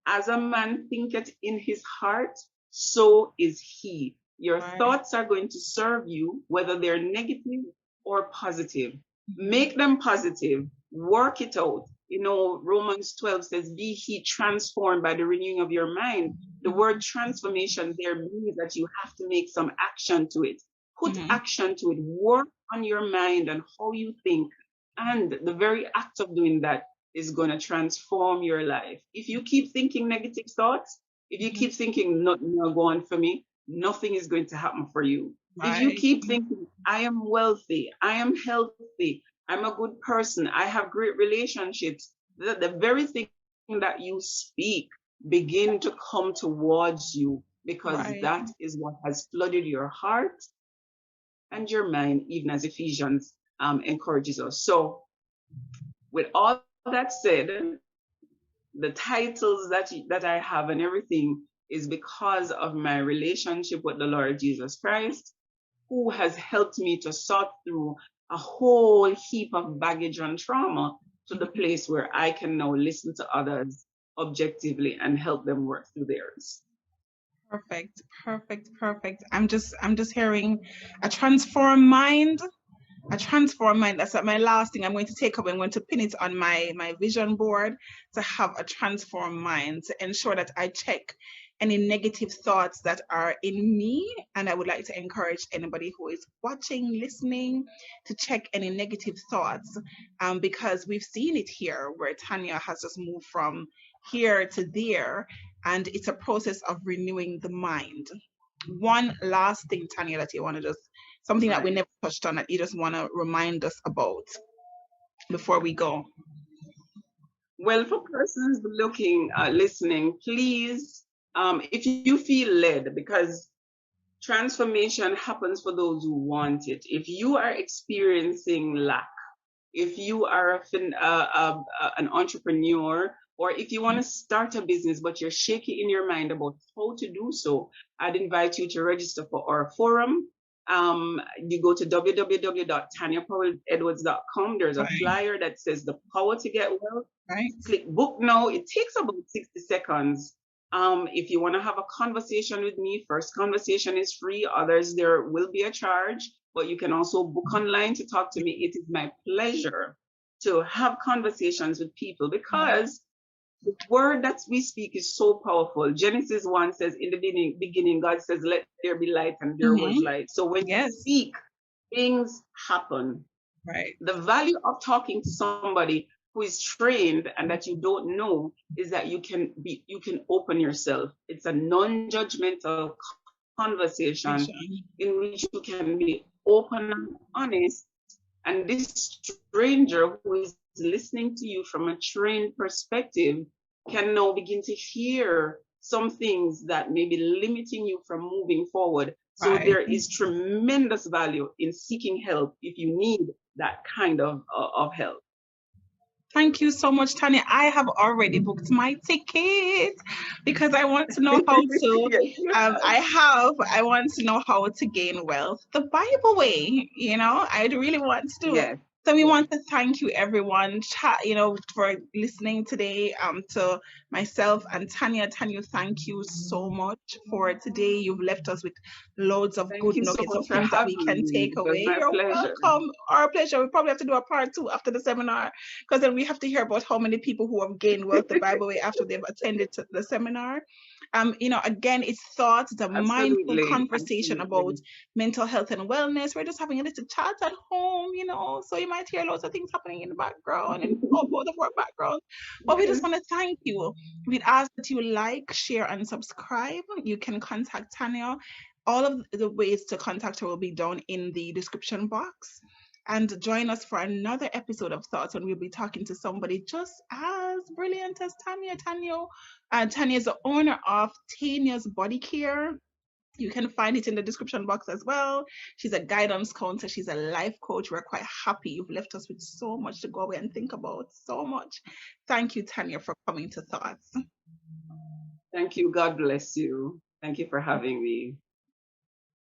As a man thinketh in his heart, so is he. Your thoughts are going to serve you, whether they're negative or positive. Make them positive, work it out. You know, Romans 12 says, be he transformed by the renewing of your mind. The word transformation there means that you have to make some action to it. Put action to it. Work on your mind and how you think. And the very act of doing that is going to transform your life. If you keep thinking negative thoughts, if you keep thinking nothing will go on for me, nothing is going to happen for you. If you keep thinking, I am wealthy, I am healthy, I'm a good person, I have great relationships, the very thing that you speak begin to come towards you, because that is what has flooded your heart and your mind, even as Ephesians encourages us. So with all that said, the titles that I have and everything is because of my relationship with the Lord Jesus Christ, who has helped me to sort through a whole heap of baggage and trauma to the place where I can now listen to others objectively and help them work through theirs.
Perfect, perfect, perfect. I'm just hearing a transformed mind. A transformed mind. That's my last thing I'm going to take up. I'm going to pin it on my vision board, to have a transformed mind, to ensure that I check any negative thoughts that are in me. And I would like to encourage anybody who is watching, listening, to check any negative thoughts, because we've seen it here where Tanya has just moved from here to there, and it's a process of renewing the mind. One last thing, Tanya, that you want to just, something that we never touched on, that you just want to remind us about before we go?
Well, for persons looking, listening, please, if you feel led, because transformation happens for those who want it. If you are experiencing lack, if you are an entrepreneur, or if you want to start a business but you're shaky in your mind about how to do so, I'd invite you to register for our forum. You go to www.tanyapowelledwards.com. There's a flyer that says the power to get wealth. Click book now. It takes about 60 seconds. If you want to have a conversation with me, first conversation is free. Others, there will be a charge, but you can also book online to talk to me. It is my pleasure to have conversations with people, because the word that we speak is so powerful. Genesis 1 says, in the beginning, God says, let there be light, and there was light. So when you speak, things happen. The value of talking to somebody who is trained and that you don't know is that you can open yourself. It's a non-judgmental conversation in which you can be open and honest, and this stranger who is listening to you from a trained perspective can now begin to hear some things that may be limiting you from moving forward. So there is tremendous value in seeking help if you need that kind of help.
Thank you so much, Tanya. I have already booked my ticket because I want to know how to. I want to know how to gain wealth the Bible way. You know, I really want to do it. So we want to thank you, everyone, for listening today. To myself and Tanya. Tanya, thank you so much for today. You've left us with loads of
Thank
good
you so
nuggets of
much for
things that we
having
can
me.
take
It was
away.
my
You're
pleasure.
welcome. Our pleasure. We probably have to do a part 2 after the seminar, because then we have to hear about how many people who have gained wealth the Bible way after they've attended the seminar. Again, it's thoughts, it's a mindful
Absolutely.
conversation about mental health and wellness. We're just having a little chat at home, so you might hear lots of things happening in the background and both of our backgrounds. But we just
Yes.
want to thank you. We'd ask that you like, share, and subscribe. You can contact Tanya. All of the ways to contact her will be down in the description box. And join us for another episode of Thoughts, when we'll be talking to somebody just as brilliant as Tanya. Tanya is the owner of Tanya's Body Care. You can find it in the description box as well. She's a guidance counselor. She's a life coach. We're quite happy. You've left us with so much to go away and think about. So much. Thank you, Tanya, for coming to Thoughts.
Thank you. God bless you. Thank you for having me.